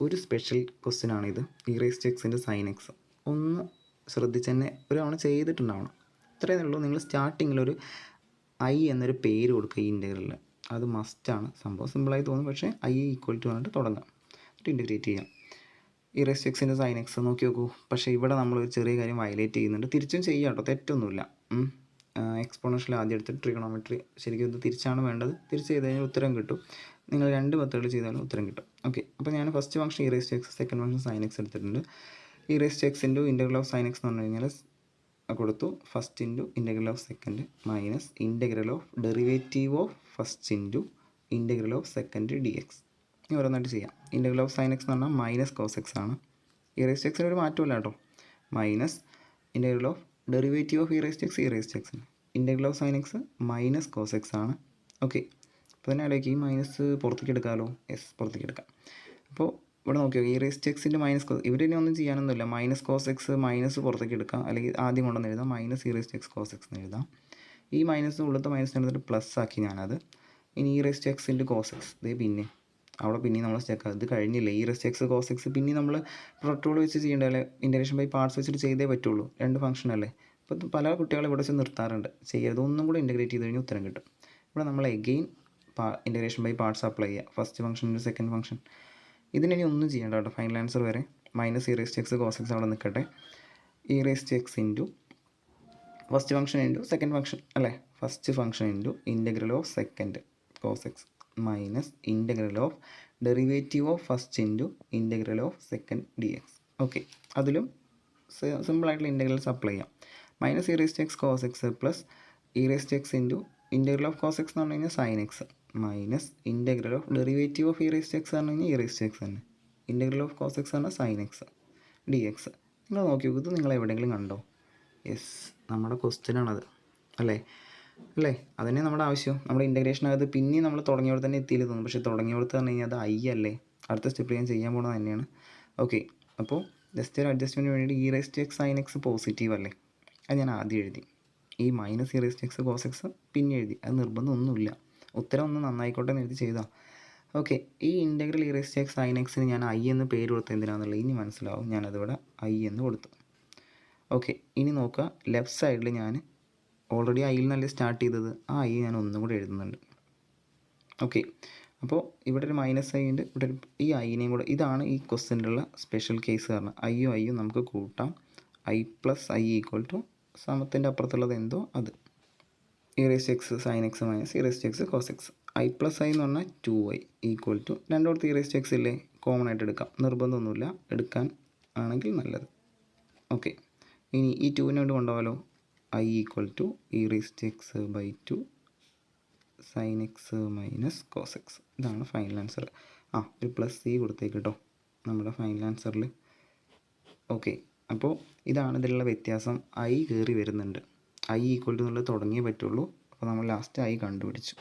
ഒരു special ക്വസ്റ്റ്യനാണിത്. E raise to എക്സിൻ്റെ sign X ഒന്ന് ശ്രദ്ധിച്ച് തന്നെ ഒരു തവണ ചെയ്തിട്ടുണ്ടാവണം. ഇത്രയേ ഉള്ളൂ. നിങ്ങൾ സ്റ്റാർട്ടിങ്ങിലൊരു ഐ എന്നൊരു പേര് കൊടുക്കുക ഈ ഇൻ്റഗ്രലിൽ. അത് മസ്റ്റാണ്. സംഭവം സിമ്പിളായി തോന്നും, പക്ഷേ ഐ ഈക്വൽ ടു പറഞ്ഞിട്ട് തുടങ്ങാം, എന്നിട്ട് ഇൻറ്റഗ്രേറ്റ് ചെയ്യാം. ഇ റേസ് ടു എക്സിൻ്റെ സൈൻ എക്സ് നോക്കി നോക്കൂ. പക്ഷേ ഇവിടെ നമ്മളൊരു ചെറിയ കാര്യം വയലേറ്റ് ചെയ്യുന്നുണ്ട്. തിരിച്ചും ചെയ്യാം കേട്ടോ, തെറ്റൊന്നുമില്ല. എക്സ്പോണൻഷ്യൽ ആദ്യം എടുത്തിട്ട് ട്രിഗണോമെട്രി ശരിക്കും ഇത് തിരിച്ചാണ് വേണ്ടത്. തിരിച്ച് ചെയ്ത് കഴിഞ്ഞാൽ ഉത്തരം കിട്ടും. നിങ്ങൾ 2 മെത്തേഡിൽ ചെയ്താലും ഉത്തരം കിട്ടും. ഓക്കെ, അപ്പോൾ ഞാൻ first function e raise to x, second function sine x എടുത്തിട്ടുണ്ട്. E raise to x into integral of sine x എന്ന് പറഞ്ഞു കഴിഞ്ഞാൽ കൊടുത്തു. First into integral of second minus integral of derivative of first into integral of second d x. ഇനി ഓരോന്നായിട്ട് ചെയ്യാം. Integral of sine x എന്ന് പറഞ്ഞാൽ മൈനസ് കോസ് എക്സ് ആണ്. ഇ റേസ് ടു എക്സിന് ഒരു മാറ്റമില്ല കേട്ടോ. Minus integral of derivative of e raise to x integral of sine x minus cos x ആണ്. ഓക്കെ, അപ്പോൾ തന്നെ ആലോചിക്കുക, ഈ മൈനസ് പുറത്തേക്ക് എടുക്കാമല്ലോ. യെസ്, പുറത്തേക്ക് എടുക്കാം. അപ്പോൾ ഇവിടെ നോക്കിയോ, ഇ റേസ് ടു എക്സിൻ്റെ മൈനസ് കോസ്, ഇവരിനി ഒന്നും ചെയ്യാനൊന്നുമില്ല. മൈനസ് കോസ് എക്സ് മൈനസ് പുറത്തേക്ക് എടുക്കാം, അല്ലെങ്കിൽ ആദ്യം കൊണ്ടുവന്ന് എഴുതാം minus e raise to x cos x എന്ന് എഴുതാം. ഈ മൈനസ് ഉള്ളത്തെ മൈനസ് എടുത്തിട്ട് പ്ലസ് ആക്കി ഞാനത്. ഇനി e raise to x into cos x, ഇതേ പിന്നെ അവിടെ പിന്നെയും നമ്മൾ സ്റ്റെക്ക്, ഇത് കഴിഞ്ഞില്ല. E raise to x cos x പിന്നെ നമ്മൾ പ്രൊട്ടോൾ വെച്ച് ചെയ്യേണ്ടതല്ലേ, ഇൻ്റഗ്രേഷൻ ബൈ പാർട്സ് വെച്ചിട്ട് ചെയ്തേ പറ്റുള്ളൂ. 2 ഫംഗ്ഷൻ അല്ലേ. അപ്പോൾ പല കുട്ടികളും ഇവിടെ വെച്ച് നിർത്താറുണ്ട്. ചെയ്യരുത്, ഒന്നും കൂടി ഇൻ്റഗ്രേറ്റ് ചെയ്ത് കഴിഞ്ഞാൽ ഉത്തരം കിട്ടും. ഇവിടെ നമ്മൾ again integration by parts apply ചെയ്യുക. First function into second function. ഇതിനി ഒന്നും ചെയ്യേണ്ട കേട്ടോ. ഫൈനൽ ആൻസർ വരെ minus e raise to x cos x അവിടെ നിൽക്കട്ടെ. E raise to x into first function into second function അല്ലേ, first function into integral of second cos x minus integral of derivative of first into integral of second d x. Okay, അതിലും സിമ്പിളായിട്ടുള്ള integrals apply ചെയ്യാം. Minus e raise to x cos x plus e raise to x into integral of cos x എന്ന് പറഞ്ഞു കഴിഞ്ഞാൽ sine x minus integral of derivative of e raise to x പറഞ്ഞു കഴിഞ്ഞാൽ e raise to x തന്നെ. Integral of cos x പറഞ്ഞാൽ sine x d x. നിങ്ങൾ നോക്കി നോക്കൂ, ഇത് നിങ്ങൾ എവിടെയെങ്കിലും കണ്ടോ? യെസ്, നമ്മുടെ ക്വസ്റ്റ്യനാണത് അല്ലേ. അതന്നെ നമ്മുടെ ആവശ്യം. നമ്മുടെ ഇൻ്റഗ്രേഷനകത്ത് പിന്നെയും നമ്മൾ തുടങ്ങിയവിടെ തന്നെ എത്തിയില്ല തോന്നും. പക്ഷേ തുടങ്ങിയവിടുത്തെ പറഞ്ഞു കഴിഞ്ഞാൽ അത് ഐ അല്ലേ. അടുത്ത സ്റ്റെപ്പിൽ ഞാൻ ചെയ്യാൻ പോകുന്നത് തന്നെയാണ്. ഓക്കെ, അപ്പോൾ ജസ്റ്റ് ഒരു അഡ്ജസ്റ്റ്മെൻറ്റിന് വേണ്ടി e raise to x sine x positive അല്ലേ, അത് ഞാൻ ആദ്യം എഴുതി. ഈ minus e raise to x cos x പിന്നെ എഴുതി. അത് നിർബന്ധമൊന്നുമില്ല, ഉത്തരം ഒന്ന് നന്നായിക്കോട്ടെ എന്ന് എഴുതി ചെയ്താൽ. ഓക്കെ, ഈ integral e raise to x sine എക്സിന് ഞാൻ ഐ എന്ന് പേര് കൊടുത്തത് എന്തിനാണെന്നുള്ളത് ഇനി മനസ്സിലാവും. ഞാനതിവിടെ ഐ എന്ന് കൊടുത്തു. ഓക്കെ, ഇനി നോക്കുക, ലെഫ്റ്റ് സൈഡിൽ ഞാൻ ഓൾറെഡി ഐയിൽ നിന്നല്ലേ സ്റ്റാർട്ട് ചെയ്തത്, ആ ഐ ഞാൻ ഒന്നും കൂടി എഴുതുന്നുണ്ട്. ഓക്കെ, അപ്പോൾ ഇവിടെ ഒരു മൈനസ് ഐ ഉണ്ട്, ഇവിടെ ഒരു ഈ ഐനെയും കൂടെ, ഇതാണ് ഈ ക്വസ്റ്റ്യനിലുള്ള സ്പെഷ്യൽ കേസ്. കാരണം ഐയും നമുക്ക് കൂട്ടാം. I plus I equal to സമത്തിൻ്റെ അപ്പുറത്തുള്ളത് എന്തോ അത്. E raise to x sine x minus e raise to x cos x. I plus I എന്ന് പറഞ്ഞാൽ 2i ഈക്വൽ ടു രണ്ടോടത്ത് ഇ റേസ് ടു എക്സ് ഇല്ലേ, കോമൺ ആയിട്ട് എടുക്കാം. നിർബന്ധമൊന്നുമില്ല, എടുക്കാൻ ആണെങ്കിൽ നല്ലത്. ഓക്കെ, ഇനി ഈ 2നെ കൊണ്ട് കൊണ്ടുപോകാമല്ലോ. I equal to e raise to x by 2 sine x minus cos x. ഇതാണ് ഫൈനൽ ആൻസർ. ഒരു പ്ലസ് സി കൊടുത്തേക്ക് കേട്ടോ നമ്മുടെ ഫൈനൽ ആൻസറിൽ. ഓക്കെ, അപ്പോൾ ഇതാണ് ഇതിലുള്ള വ്യത്യാസം. ഐ കയറി വരുന്നുണ്ട്. ഐ ഈക്വൽ ടു എന്നുള്ളത് തുടങ്ങിയേ പറ്റുള്ളൂ. അപ്പോൾ നമ്മൾ ലാസ്റ്റ് ഐ കണ്ടുപിടിച്ചു.